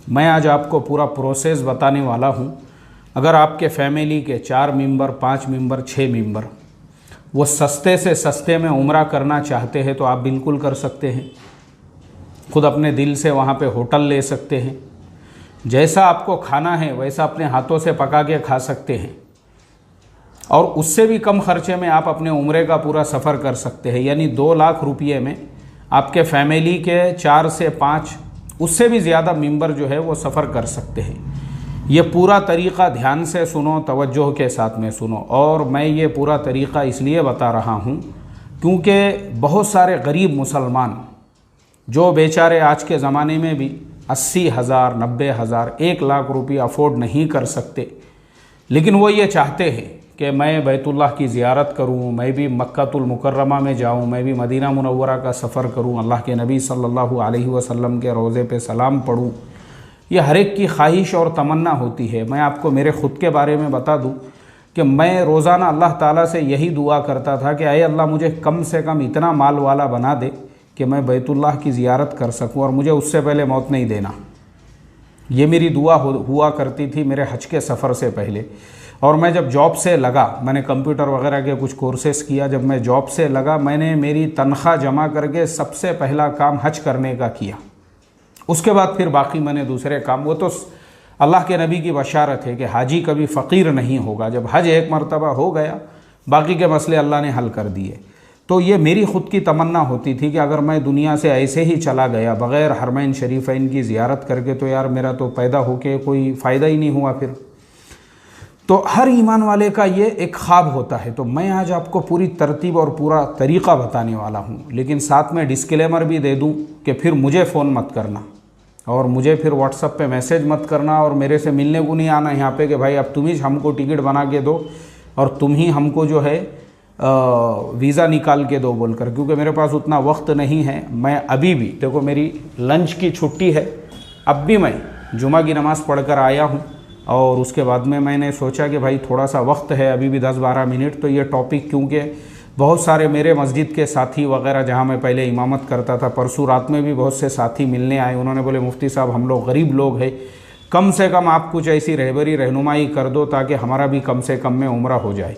मैं आज आपको पूरा प्रोसेस बताने वाला हूँ। अगर आपके फैमिली के 4 मेंबर, 5 मेंबर, 6 मेंबर वो सस्ते से सस्ते में उम्रा करना चाहते हैं तो आप बिल्कुल कर सकते हैं। खुद अपने दिल से वहाँ पे होटल ले सकते हैं। जैसा आपको खाना है वैसा अपने हाथों से पका के खा सकते हैं और उससे भी कम खर्चे में आप अपने उम्रे का पूरा सफ़र कर सकते हैं। यानी 2 लाख रुपये में आपके फैमिली के 4 से 5, उससे भी ज़्यादा मेंबर जो है वो सफ़र कर सकते हैं। ये पूरा तरीक़ा ध्यान से सुनो, तवज्जो के साथ में सुनो। और मैं ये पूरा तरीक़ा इसलिए बता रहा हूँ क्योंकि बहुत सारे गरीब मुसलमान जो बेचारे आज के ज़माने में भी 80,000, 90,000, 1 लाख रुपये अफोर्ड नहीं कर सकते, लेकिन वो ये चाहते हैं कि मैं बैतुल्लाह की ज़ियारत करूँ, मैं भी मक्कातुल मुकर्रमा में जाऊँ, मैं भी मदीना मुनव्वरा का सफ़र करूँ, अल्लाह के नबी सल्लल्लाहु अलैहि वसल्लम के रोज़े पे सलाम पढ़ूँ। ये हर एक की ख्वाहिश और तमन्ना होती है। मैं आपको मेरे ख़ुद के बारे में बता दूँ कि मैं रोज़ाना अल्लाह ताला से यही दुआ करता था कि अय अल्लाह मुझे कम से कम इतना माल वाला बना दे कि मैं बैतुल्लाह की ज़ियारत कर सकूँ और मुझे उससे पहले मौत नहीं देना। ये मेरी दुआ हुआ करती थी मेरे हज के सफ़र से पहले। और मैं जब जॉब से लगा, मैंने कंप्यूटर वगैरह के कुछ कोर्सेस किया, जब मैं जॉब से लगा मैंने मेरी तनख्वाह जमा करके सबसे पहला काम हज करने का किया। उसके बाद फिर बाकी मैंने दूसरे काम, वो तो अल्लाह के नबी की बशारत है कि हाजी कभी फ़कीर नहीं होगा। जब हज एक मरतबा हो गया बाकी के मसले अल्लाह ने हल कर दिए। तो ये मेरी ख़ुद की तमन्ना होती थी कि अगर मैं दुनिया से ऐसे ही चला गया बग़ैर हरमैन शरीफ़ैन की ज़ियारत करके तो यार मेरा तो पैदा होके कोई फ़ायदा ही नहीं हुआ फिर। तो हर ईमान वाले का ये एक ख्वाब होता है। तो मैं आज आपको पूरी तरतीब और पूरा तरीक़ा बताने वाला हूँ, लेकिन साथ में डिस्क्लेमर भी दे दूँ कि फिर मुझे फ़ोन मत करना और मुझे फिर व्हाट्सएप पे मैसेज मत करना और मेरे से मिलने को नहीं आना यहाँ पे कि भाई अब तुम ही हमको टिकट बना के दो और तुम ही हमको जो है वीज़ा निकाल के दो बोलकर, क्योंकि मेरे पास उतना वक्त नहीं है। मैं अभी भी देखो मेरी लंच की छुट्टी है, अब भी मैं जुमा की नमाज़ पढ़कर आया हूँ और उसके बाद में मैंने सोचा कि भाई थोड़ा सा वक्त है अभी भी 10-12 मिनट, तो ये टॉपिक क्योंकि बहुत सारे मेरे मस्जिद के साथी वगैरह जहाँ मैं पहले इमामत करता था, परसों रात में भी बहुत से साथी मिलने आए। उन्होंने बोले मुफ्ती साहब हम लोग गरीब लोग हैं, कम से कम आप कुछ ऐसी रहबरी रहनुमाई कर दो ताकि हमारा भी कम से कम में उम्रा हो जाए।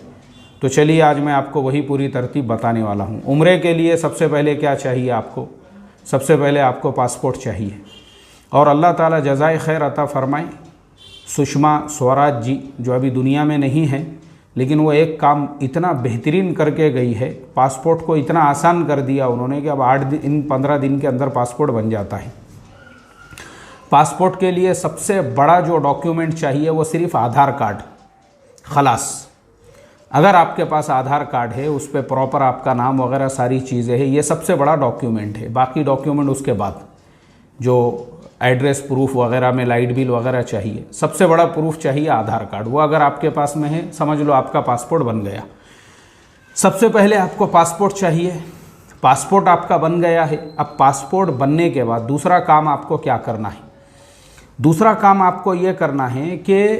तो चलिए आज मैं आपको वही पूरी तरतीब बताने वाला हूँ। उम्रे के लिए सबसे पहले क्या चाहिए आपको? सबसे पहले आपको पासपोर्ट चाहिए। और अल्लाह ताला जज़ाए खैर अता फ़रमाए सुषमा स्वराज जी जो अभी दुनिया में नहीं है, लेकिन वो एक काम इतना बेहतरीन करके गई है, पासपोर्ट को इतना आसान कर दिया उन्होंने कि अब 8 दिन 15 दिन के अंदर पासपोर्ट बन जाता है। पासपोर्ट के लिए सबसे बड़ा जो डॉक्यूमेंट चाहिए वो सिर्फ आधार कार्ड, खलास। अगर आपके पास आधार कार्ड है उस पर प्रॉपर आपका नाम वगैरह सारी चीज़ें हैं, ये सबसे बड़ा डॉक्यूमेंट है। बाकी डॉक्यूमेंट उसके बाद जो एड्रेस प्रूफ वगैरह में लाइट बिल वगैरह चाहिए, सबसे बड़ा प्रूफ चाहिए आधार कार्ड। वो अगर आपके पास में है समझ लो आपका पासपोर्ट बन गया। सबसे पहले आपको पासपोर्ट चाहिए। पासपोर्ट आपका बन गया है। अब पासपोर्ट बनने के बाद दूसरा काम आपको क्या करना है? दूसरा काम आपको ये करना है कि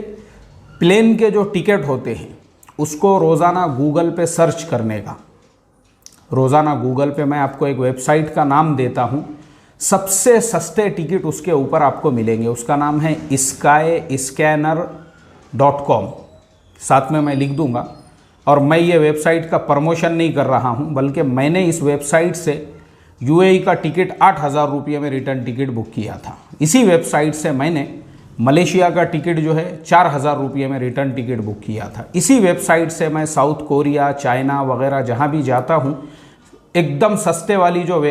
प्लेन के जो टिकट होते हैं उसको रोज़ाना गूगल पे सर्च करने का। रोज़ाना गूगल पे मैं आपको एक वेबसाइट का नाम देता हूँ, सबसे सस्ते टिकट उसके ऊपर आपको मिलेंगे। उसका नाम है skyscanner.com, साथ में मैं लिख दूंगा। और मैं ये वेबसाइट का प्रमोशन नहीं कर रहा हूँ, बल्कि मैंने इस वेबसाइट से यूएई का टिकट 8,000 रुपये में रिटर्न टिकट बुक किया था। इसी वेबसाइट से मैंने मलेशिया का टिकट जो है 4,000 रुपये में रिटर्न टिकट बुक किया था। इसी वेबसाइट से मैं साउथ कोरिया, चाइना वगैरह जहाँ भी जाता हूँ एकदम सस्ते वाली जो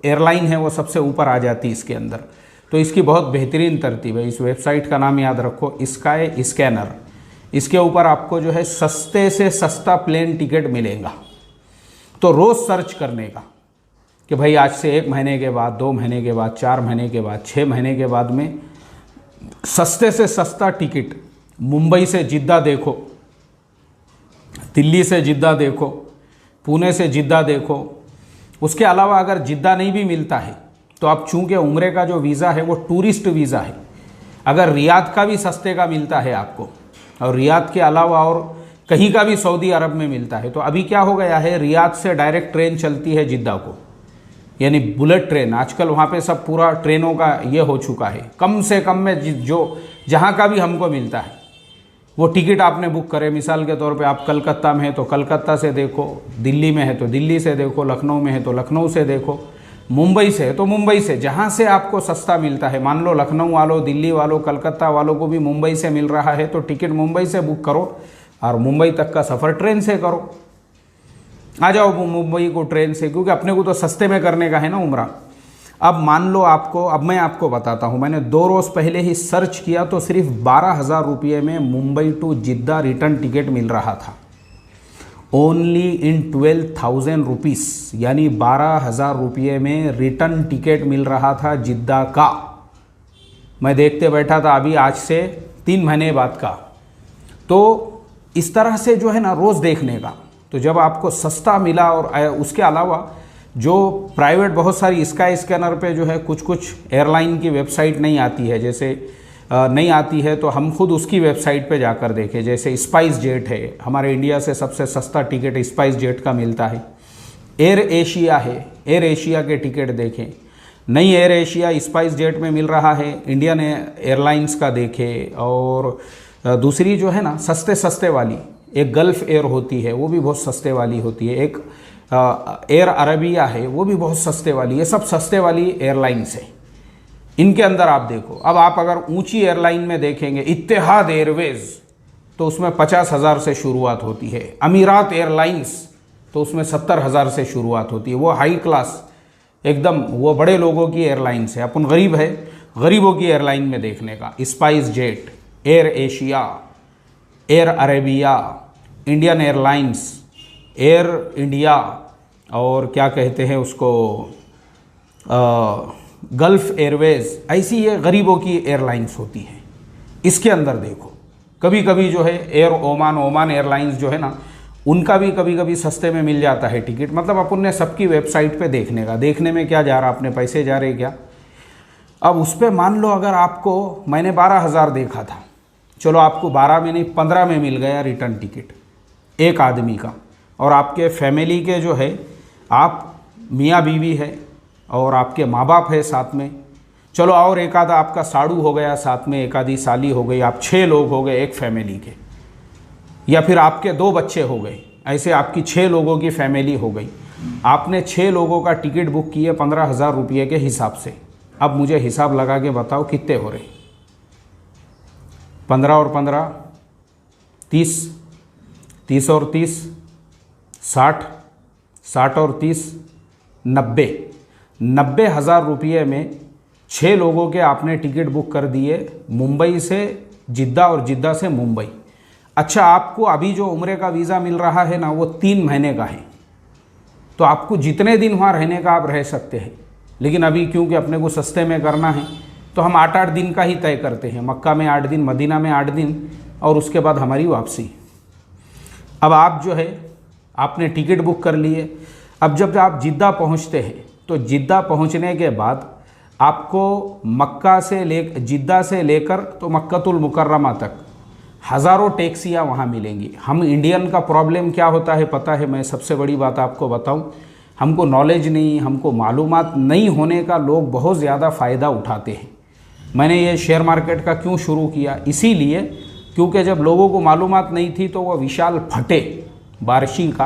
एयरलाइन है वो सबसे ऊपर आ जाती है इसके अंदर। तो इसकी बहुत बेहतरीन तरतीब है। इस वेबसाइट का नाम याद रखो, स्काई स्कैनर। इसके ऊपर आपको जो है सस्ते से सस्ता प्लेन टिकट मिलेगा। तो रोज़ सर्च करने का कि भाई आज से 1 महीने के बाद, 2 महीने के बाद, 4 महीने के बाद, 6 महीने के बाद में सस्ते से सस्ता टिकट। मुंबई से जिद्दा देखो, दिल्ली से जिद्दा देखो, पुणे से जिद्दा देखो। उसके अलावा अगर जिद्दा नहीं भी मिलता है तो आप चूँकि उम्रे का जो वीज़ा है वो टूरिस्ट वीज़ा है, अगर रियाद का भी सस्ते का मिलता है आपको और रियाद के अलावा और कहीं का भी सऊदी अरब में मिलता है, तो अभी क्या हो गया है, रियाद से डायरेक्ट ट्रेन चलती है जिद्दा को। यानी बुलेट ट्रेन, आजकल वहाँ पे सब पूरा ट्रेनों का ये हो चुका है। कम से कम में जो जहाँ का भी हमको मिलता है वो टिकट आपने बुक करे। मिसाल के तौर पे आप कलकत्ता में है तो कलकत्ता से देखो, दिल्ली में है तो दिल्ली से देखो, लखनऊ में है तो लखनऊ से देखो, मुंबई से है तो मुंबई से, जहाँ से आपको सस्ता मिलता है। मान लो लखनऊ वालों, दिल्ली वालों, कलकत्ता वालों को भी मुंबई से मिल रहा है तो टिकट मुंबई से बुक करो और मुंबई तक का सफ़र ट्रेन से करो। आ जाओ मुंबई को ट्रेन से, क्योंकि अपने को तो सस्ते में करने का है ना उम्रा। अब मान लो आपको, अब मैं आपको बताता हूँ, मैंने 2 रोज़ पहले ही सर्च किया तो सिर्फ 12,000 रुपये में Mumbai to Jeddah return ticket मिल रहा था। ओनली इन 12,000 रुपीज़, यानी 12,000 रुपये में रिटर्न टिकट मिल रहा था जिद्दा का। मैं देखते बैठा था अभी आज से 3 महीने बाद का। तो इस तरह से जो है ना रोज़ देखने का, तो जब आपको सस्ता मिला, और उसके अलावा जो प्राइवेट बहुत सारी स्काई स्कैनर पे जो है कुछ एयरलाइन की वेबसाइट नहीं आती है, जैसे नहीं आती है तो हम खुद उसकी वेबसाइट पे जाकर देखें। जैसे स्पाइस जेट है, हमारे इंडिया से सबसे सस्ता टिकट स्पाइस जेट का मिलता है। एयर एशिया है, एयर एशिया के टिकट देखें। नई एयर एशिया स्पाइस जेट में मिल रहा है, इंडियन एयरलाइंस का देखें। और दूसरी जो है ना सस्ते सस्ते वाली, एक गल्फ एयर होती है, वो भी बहुत सस्ते वाली होती है। एक एयर अरबिया है, वो भी बहुत सस्ते वाली। ये सब सस्ते वाली एयरलाइंस है। इनके अंदर आप देखो, अब आप अगर ऊंची एयरलाइन में देखेंगे इत्तेहाद एयरवेज, तो उसमें 50,000 से शुरुआत होती है। अमीरात एयरलाइंस तो उसमें 70,000 से शुरुआत होती है। वो हाई क्लास एकदम, वो बड़े लोगों की एयरलाइंस है। अपन गरीब है, गरीबों की एयरलाइन में देखने का। Spice jet, air Asia, air Arabia, Indian airlines, air India, और क्या कहते हैं उसको, गल्फ एयरवेज, ऐसी ये गरीबों की एयरलाइंस होती है। इसके अंदर देखो, कभी कभी जो है एयर ओमान एयरलाइंस जो है ना, उनका भी कभी कभी सस्ते में मिल जाता है टिकट। मतलब अपन ने सबकी वेबसाइट पे देखने का, देखने में क्या जा रहा, अपने पैसे जा रहे क्या। अब उस पर मान लो अगर आपको, मैंने 12,000 देखा था, चलो आपको 12 में नहीं 15 में मिल गया रिटर्न टिकट एक आदमी का, और आपके फैमिली के जो है, आप मियाँ बीवी है और आपके माँ बाप है साथ में, चलो और एक आधा आपका साड़ू हो गया साथ में, एक आधी साली हो गई, आप 6 लोग हो गए एक फैमिली के, या फिर आपके 2 बच्चे हो गए, ऐसे आपकी 6 लोगों की फैमिली हो गई। आपने 6 लोगों का टिकट बुक किए 15,000 रुपये के हिसाब से। अब मुझे हिसाब लगा के बताओ कितने हो रहे। 15 और 15 30, 30 और 30 60, 60 और 30 90,000 रुपये में 6 लोगों के आपने टिकट बुक कर दिए, मुंबई से जिद्दा और जिद्दा से मुंबई। अच्छा, आपको अभी जो उम्रे का वीज़ा मिल रहा है ना, वो 3 महीने का है, तो आपको जितने दिन वहाँ रहने का आप रह सकते हैं। लेकिन अभी क्योंकि अपने को सस्ते में करना है तो हम 8-8 दिन का ही तय करते हैं। मक्का में 8 दिन, मदीना में 8 दिन, और उसके बाद हमारी वापसी। अब आप जो है आपने टिकट बुक कर लिए। अब जब आप जिद्दा पहुंचते हैं तो जिद्दा पहुंचने के बाद आपको जिद्दा से लेकर तो मक्कतुल मुकर्रमा तक हज़ारों टैक्सियाँ वहाँ मिलेंगी। हम इंडियन का प्रॉब्लम क्या होता है पता है, मैं सबसे बड़ी बात आपको बताऊं, हमको नॉलेज नहीं, हमको मालूमात नहीं होने का लोग बहुत ज़्यादा फ़ायदा उठाते हैं। मैंने ये शेयर मार्केट का क्यों शुरू किया, इसीलिए क्योंकि जब लोगों को मालूमात नहीं थी तो वह विशाल फटे, बारिशी का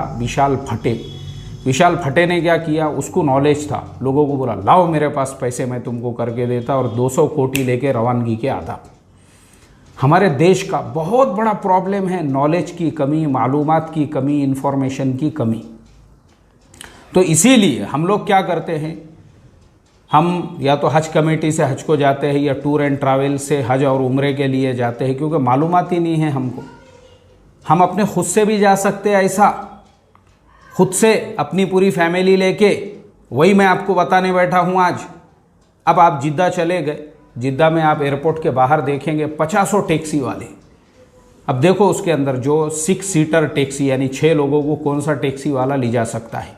विशाल फटे ने क्या किया, उसको नॉलेज था, लोगों को बोला लाओ मेरे पास पैसे, मैं तुमको करके देता, और 200 कोटी लेके रवानगी के आता। हमारे देश का बहुत बड़ा प्रॉब्लम है नॉलेज की कमी, मालूमात की कमी, इन्फॉर्मेशन की कमी। तो इसीलिए हम लोग क्या करते हैं, हम या तो हज कमेटी से हज को जाते हैं या टूर एंड ट्रैवल से हज और उम्रे के लिए जाते हैं, क्योंकि मालूमात ही नहीं है हमको। हम अपने खुद से भी जा सकते हैं, ऐसा खुद से अपनी पूरी फैमिली लेके, वही मैं आपको बताने बैठा हूँ आज। अब आप जिद्दा चले गए, जिद्दा में आप एयरपोर्ट के बाहर देखेंगे 50 टैक्सी वाले। अब देखो उसके अंदर जो 6 सीटर टैक्सी, यानी 6 लोगों को कौन सा टैक्सी वाला ले जा सकता है,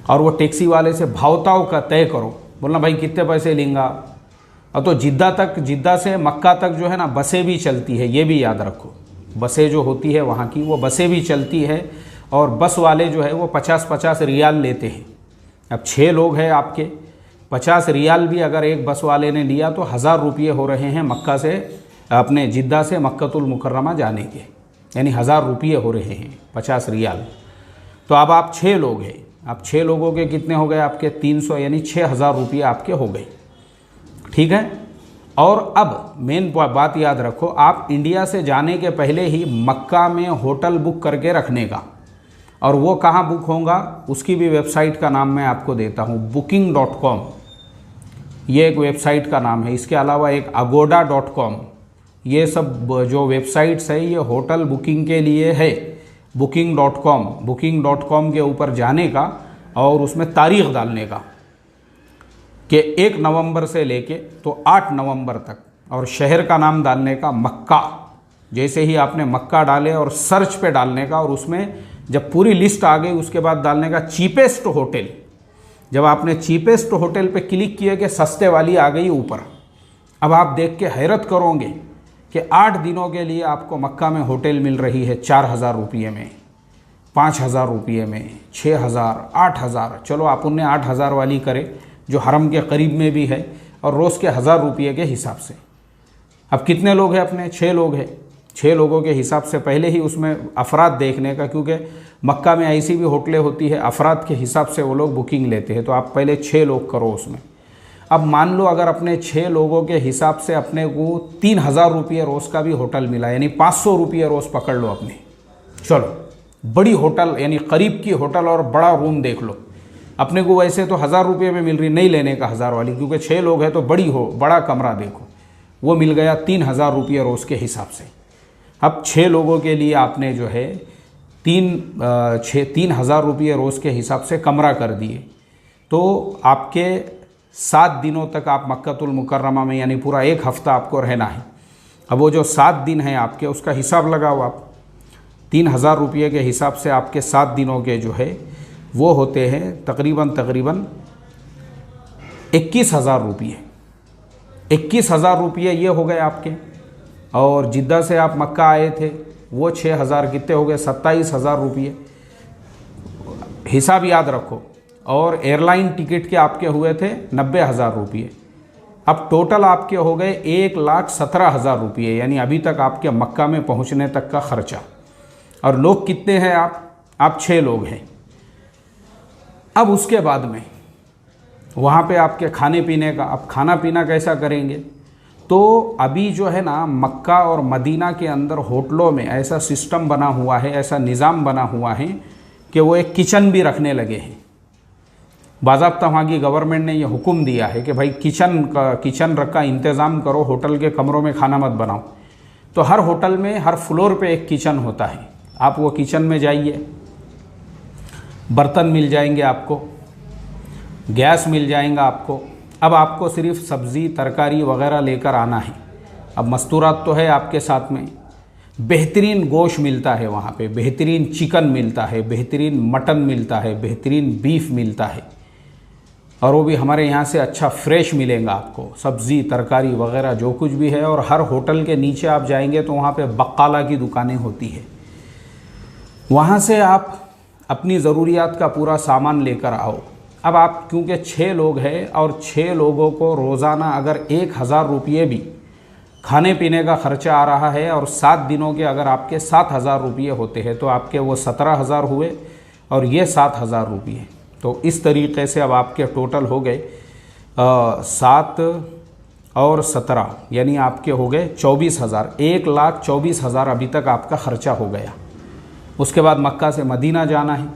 और वो टैक्सी वाले से भावताओं का तय करो, बोलना भाई कितने पैसे लेंगा। अब तो जिद्दा से मक्का तक जो है ना बसें भी चलती है, ये भी याद रखो, बसें जो होती है वहाँ की वो बसें भी चलती है, और बस वाले जो है वो 50-50 रियाल लेते हैं अब 6 लोग हैं आपके, 50 रियाल भी अगर एक बस वाले ने लिया तो 1000 रुपये हो रहे हैं मक्का से, अपने जिद्दा से मक्कतुल मुकर्रमा जाने के, यानी 1000 रुपये हो रहे हैं 50 रियाल। तो अब आप 6 लोग हैं, अब 6 लोगों के कितने हो गए आपके 300, यानी 6000 रुपये आपके हो गए। ठीक है। और अब मेन बात याद रखो, आप इंडिया से जाने के पहले ही मक्का में होटल बुक करके रखने का, और वो कहाँ बुक होगा उसकी भी वेबसाइट का नाम मैं आपको देता हूँ, booking.com, ये एक वेबसाइट का नाम है। इसके अलावा एक agoda.com, ये सब जो वेबसाइट्स है ये होटल बुकिंग के लिए है। booking.com के ऊपर जाने का और उसमें तारीख़ डालने का कि 1 नवंबर से लेके तो 8 नवंबर तक, और शहर का नाम डालने का मक्का। जैसे ही आपने मक्का डाले और सर्च पे डालने का, और उसमें जब पूरी लिस्ट आ गई उसके बाद डालने का चीपेस्ट होटल। जब आपने चीपेस्ट होटल पे क्लिक किया कि सस्ते वाली आ गई ऊपर, अब आप देख के हैरत करोगे कि 8 दिनों के लिए आपको मक्का में होटल मिल रही है 4000 रुपये में, 5000 रुपये में, 6000, 8000। चलो आप उन्हें 8000 वाली करें जो हरम के करीब में भी है, और रोज़ के 1000 रुपये के हिसाब से। अब कितने लोग हैं अपने? 6 लोग हैं। 6 लोगों के हिसाब से पहले ही उसमें अफराद देखने का, क्योंकि मक्का में ऐसी भी होटलें होती है अफराद के हिसाब से वो लोग बुकिंग लेते हैं। तो आप पहले 6 लोग करो उसमें। अब मान लो अगर अपने 6 लोगों के हिसाब से अपने को 3000 रुपये रोज़ का भी होटल मिला, यानी 500 रुपये रोज़ पकड़ लो अपने। चलो बड़ी होटल, यानी करीब की होटल और बड़ा रूम देख लो। अपने को वैसे तो 1000 रुपये में मिल रही, नहीं लेने का 1000 वाली, क्योंकि 6 लोग हैं तो बड़ा कमरा देखो, वो मिल गया 3000 रुपये रोज़ के हिसाब से। अब 6 लोगों के लिए आपने जो है 3000 रुपये रोज़ के हिसाब से कमरा कर दिए, तो आपके 7 दिनों तक आप मक्कतुल मुकर्रमा में, यानी पूरा 1 हफ़्ता आपको रहना है। अब वो जो 7 दिन हैं आपके, उसका हिसाब लगाओ आप। 3000 रुपये के हिसाब से आपके 7 दिनों के जो है वो होते हैं तकरीबन 21,000 रुपये। 21,000 रुपये ये हो गए आपके। और जिद्दा से आप मक्का आए थे वो 6000, कितने हो गए? 27,000 रुपये। हिसाब याद रखो। और एयरलाइन टिकट के आपके हुए थे 90,000 रुपये। अब टोटल आपके हो गए 1,17,000 रुपये, यानी अभी तक आपके मक्का में पहुंचने तक का खर्चा। और लोग कितने हैं आप 6 लोग हैं। अब उसके बाद में वहाँ पे आपके खाने पीने का, अब खाना पीना कैसा करेंगे? तो अभी जो है ना मक्का और मदीना के अंदर होटलों में ऐसा सिस्टम बना हुआ है, ऐसा निज़ाम बना हुआ है कि वो एक किचन भी रखने लगे हैं। बाज़ाब्ता वहाँ की गवर्नमेंट ने ये हुक्म दिया है कि भाई किचन का इंतज़ाम करो, होटल के कमरों में खाना मत बनाओ। तो हर होटल में हर फ्लोर पे एक किचन होता है। आप वो किचन में जाइए, बर्तन मिल जाएंगे आपको, गैस मिल जाएगा आपको। अब आपको सिर्फ सब्ज़ी तरकारी वगैरह लेकर आना है। अब मस्तूरात तो है आपके साथ में। बेहतरीन गोश्त मिलता है वहाँ पे, बेहतरीन चिकन मिलता है, बेहतरीन मटन मिलता है, बेहतरीन बीफ मिलता है, और वो भी हमारे यहाँ से अच्छा फ्रेश मिलेगा आपको। सब्ज़ी तरकारी वगैरह जो कुछ भी है। और हर होटल के नीचे आप जाएंगे तो वहाँ पे बक्काला की दुकानें होती है, वहाँ से आप अपनी ज़रूरियात का पूरा सामान लेकर आओ। अब आप क्योंकि 6 लोग हैं और 6 लोगों को रोज़ाना अगर 1000 रुपये भी खाने पीने का खर्चा आ रहा है, और 7 दिनों के अगर आपके 7000 रुपये होते हैं, तो आपके वो 17,000 हुए और ये 7000 रुपये। तो इस तरीक़े से अब आपके टोटल हो गए 7 और 17, यानी आपके हो गए 24,000। 1,24,000 अभी तक आपका ख़र्चा हो गया। उसके बाद मक्का से मदीना जाना है,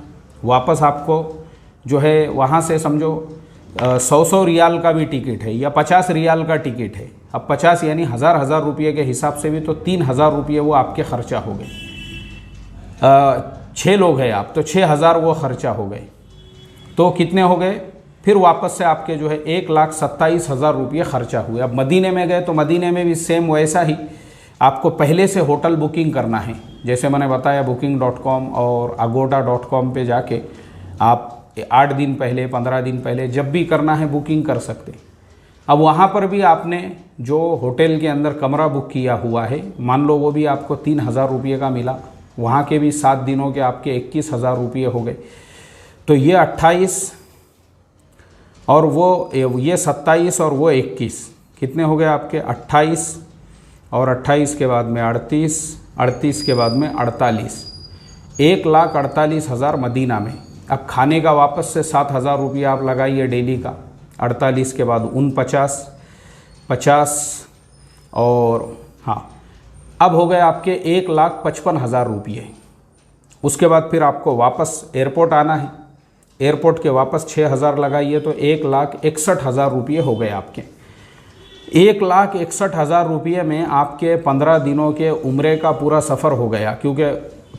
वापस आपको जो है वहाँ से समझो 100 रियाल का भी टिकट है या 50 रियाल का टिकट है। अब 50 यानी 1000 रुपये के हिसाब से भी तो 3000 रुपये वो आपके ख़र्चा हो गए। 6 लोग हैं आप, तो 6000 वो ख़र्चा हो गए। तो कितने हो गए? फिर वापस से आपके जो है 1,27,000 रुपये ख़र्चा हुए। अब मदीने में गए तो मदीने में भी सेम वैसा ही आपको पहले से होटल बुकिंग करना है। जैसे मैंने बताया booking.com और agoda.com पे जाके आप 8 दिन पहले, 15 दिन पहले जब भी करना है बुकिंग कर सकते। अब वहाँ पर भी आपने जो होटल के अंदर कमरा बुक किया हुआ है, मान लो वो भी आपको 3000 रुपये का मिला, वहाँ के भी 7 दिनों के आपके 21,000 रुपये हो गए। तो ये 28 और वो ये 27 और वो 21, कितने हो गए आपके 28, और 28 के बाद में 38, 38 के बाद में 48, 1,48,000 मदीना में। अब खाने का वापस से 7,000 रुपया आप लगाइए डेली का। 48 के बाद 49, 50 और हाँ, अब हो गए आपके 1,55,000 रुपये। उसके बाद फिर आपको वापस एयरपोर्ट आना है, एयरपोर्ट के वापस 6,000 लगाइए तो 1,61,000 रुपये हो गए आपके। 1,61,000 रुपये में आपके 15 दिनों के उम्रे का पूरा सफ़र हो गया, क्योंकि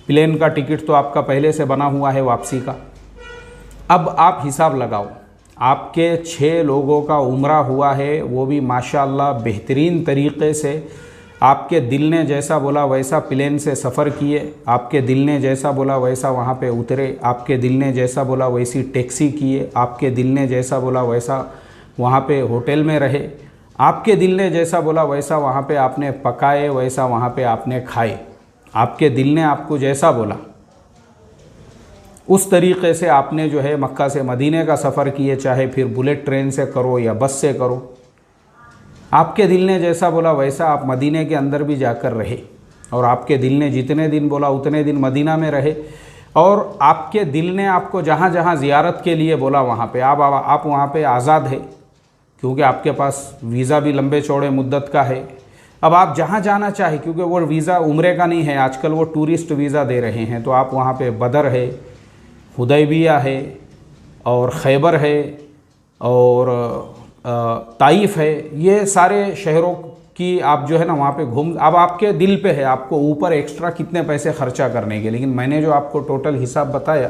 प्लेन का टिकट तो आपका पहले से बना हुआ है वापसी का। अब आप हिसाब लगाओ, आपके 6 लोगों का उम्रा हुआ है, वो भी माशाअल्लाह बेहतरीन तरीक़े से। आपके दिल ने जैसा बोला वैसा प्लेन से सफ़र किए, आपके दिल ने जैसा बोला वैसा वहाँ पे उतरे, आपके दिल ने जैसा बोला वैसी टैक्सी किए, आपके दिल ने जैसा बोला वैसा वहाँ पे होटल में रहे, आपके दिल ने जैसा बोला वैसा वहाँ पे आपने पकाए, वैसा वहाँ पे आपने खाए। आपके दिल ने आपको जैसा बोला उस तरीक़े से आपने जो है मक्का से मदीने का सफ़र किए, चाहे फिर बुलेट ट्रेन से करो या बस से करो। आपके दिल ने जैसा बोला वैसा आप मदीने के अंदर भी जाकर रहे, और आपके दिल ने जितने दिन बोला उतने दिन मदीना में रहे, और आपके दिल ने आपको जहाँ जहाँ ज़ियारत के लिए बोला वहाँ पे आप वहाँ पे आज़ाद है, क्योंकि आपके पास वीज़ा भी लंबे चौड़े मुद्दत का है। अब आप जहाँ जाना चाहे, क्योंकि वो वीज़ा उम्रे का नहीं है, आजकल वो टूरिस्ट वीज़ा दे रहे हैं, तो आप वहाँ पे बदर है, हुदैबिया है, और खैबर है, और ताइफ है, ये सारे शहरों की आप जो है ना वहाँ पे घूम। अब आपके दिल पे है आपको ऊपर एक्स्ट्रा कितने पैसे खर्चा करने के, लेकिन मैंने जो आपको टोटल हिसाब बताया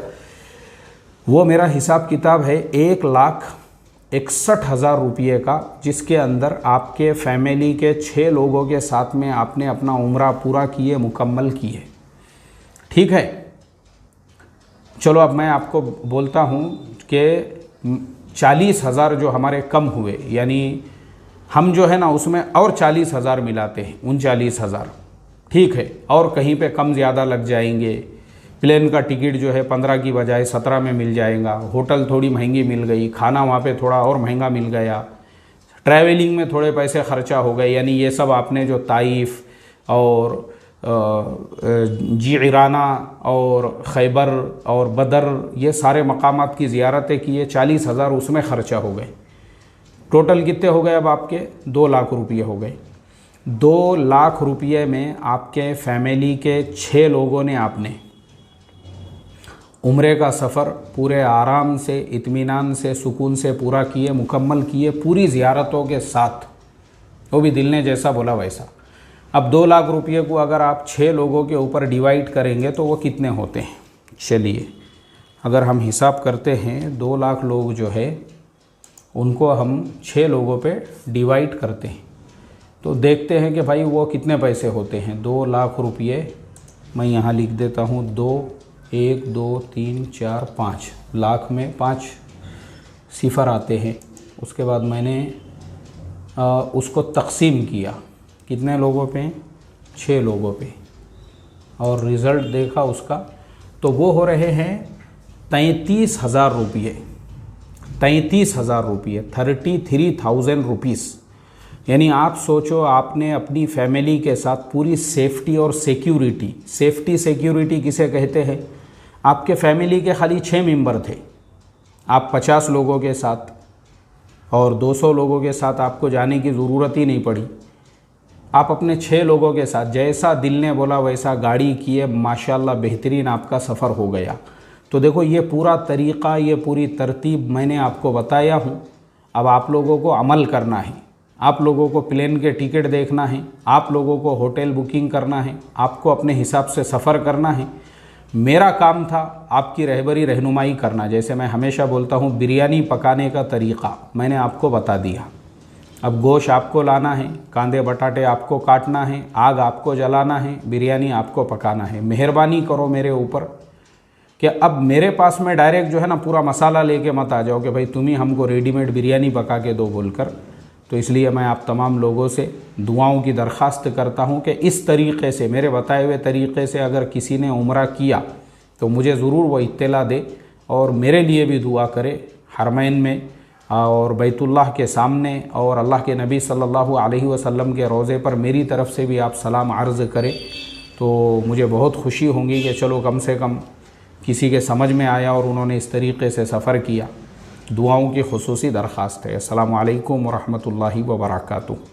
वो मेरा हिसाब किताब है 1,61,000 रुपये का, जिसके अंदर आपके फैमिली के 6 लोगों के साथ में आपने अपना उम्रा पूरा किए, मुकम्मल किए। ठीक है, चलो अब मैं आपको बोलता हूँ कि 40,000 जो हमारे कम हुए, यानी हम जो है ना उसमें और 40,000 मिलाते हैं, 39,000, ठीक है, और कहीं पे कम ज़्यादा लग जाएंगे। प्लेन का टिकट जो है 15 की बजाय 17 में मिल जाएगा, होटल थोड़ी महंगी मिल गई, खाना वहाँ पे थोड़ा और महंगा मिल गया, ट्रैवलिंग में थोड़े पैसे खर्चा हो गए। यानी ये सब आपने जो ताइफ और जिराना और खैबर और बदर, ये सारे मकामात की ज़ियारतें किए, 40,000 उसमें ख़र्चा हो गए। टोटल कितने हो गए अब आपके? 2 लाख रुपये हो गए। 2 लाख रुपये में आपके फैमिली के 6 लोगों ने आपने उम्रे का सफ़र पूरे आराम से, इत्मीनान से, सुकून से पूरा किए, मुकम्मल किए, पूरी ज़ियारतों के साथ, वो भी दिल ने जैसा बोला वैसा। अब 2 लाख रुपये को अगर आप 6 लोगों के ऊपर डिवाइड करेंगे तो वो कितने होते हैं? चलिए अगर हम हिसाब करते हैं, 2 लाख लोग जो है उनको हम 6 लोगों पे डिवाइड करते हैं तो देखते हैं कि भाई वो कितने पैसे होते हैं। 2 लाख रुपये मैं यहाँ लिख देता हूँ, 1 2 3 4 5 लाख में 5 सिफर आते हैं। उसके बाद मैंने उसको तकसीम किया, कितने लोगों पे? 6 लोगों पे, और रिज़ल्ट देखा उसका तो वो हो रहे हैं 33,000 रुपये। 33,000 रुपये, 33,000 रुपीज़। यानी आप सोचो, आपने अपनी फैमिली के साथ पूरी सेफ्टी और सिक्योरिटी, सेफ्टी सिक्योरिटी किसे कहते हैं? आपके फैमिली के खाली 6 मेंबर थे, आप 50 लोगों के साथ और 200 लोगों के साथ आपको जाने की ज़रूरत ही नहीं पड़ी। आप अपने 6 लोगों के साथ जैसा दिल ने बोला वैसा गाड़ी किए, माशाल्लाह बेहतरीन आपका सफ़र हो गया। तो देखो ये पूरा तरीक़ा, ये पूरी तरतीब मैंने आपको बताया हूँ। अब आप लोगों को अमल करना है, आप लोगों को प्लेन के टिकट देखना है, आप लोगों को होटल बुकिंग करना है, आपको अपने हिसाब से सफ़र करना है। मेरा काम था आपकी रहबरी रहनुमाई करना। जैसे मैं हमेशा बोलता हूँ, बिरयानी पकाने का तरीक़ा मैंने आपको बता दिया। अब गोश्त आपको लाना है, कांदे बटाटे आपको काटना है, आग आपको जलाना है, बिरयानी आपको पकाना है। मेहरबानी करो मेरे ऊपर कि अब मेरे पास में डायरेक्ट जो है ना पूरा मसाला लेके मत आ जाओ कि भाई तुम ही हमको रेडीमेड बिरयानी पका के दो बोलकर। तो इसलिए मैं आप तमाम लोगों से दुआओं की दरख्वास्त करता हूँ कि इस तरीक़े से, मेरे बताए हुए तरीक़े से अगर किसी ने उम्रा किया तो मुझे ज़रूर वो इत्तला दे और मेरे लिए भी दुआ करे। हरमैन में और बैतुल्लाह के सामने और अल्लाह के नबी सल्लल्लाहु अलैहि वसल्लम के रोज़े पर मेरी तरफ़ से भी आप सलाम अर्ज़ करें तो मुझे बहुत खुशी होगी कि चलो कम से कम किसी के समझ में आया और उन्होंने इस तरीक़े से सफ़र किया। दुआओं की खुसूसी दरख्वास्त है। अस्सलामु अलैकुम व रहमतुल्लाहि व बरकातुहू।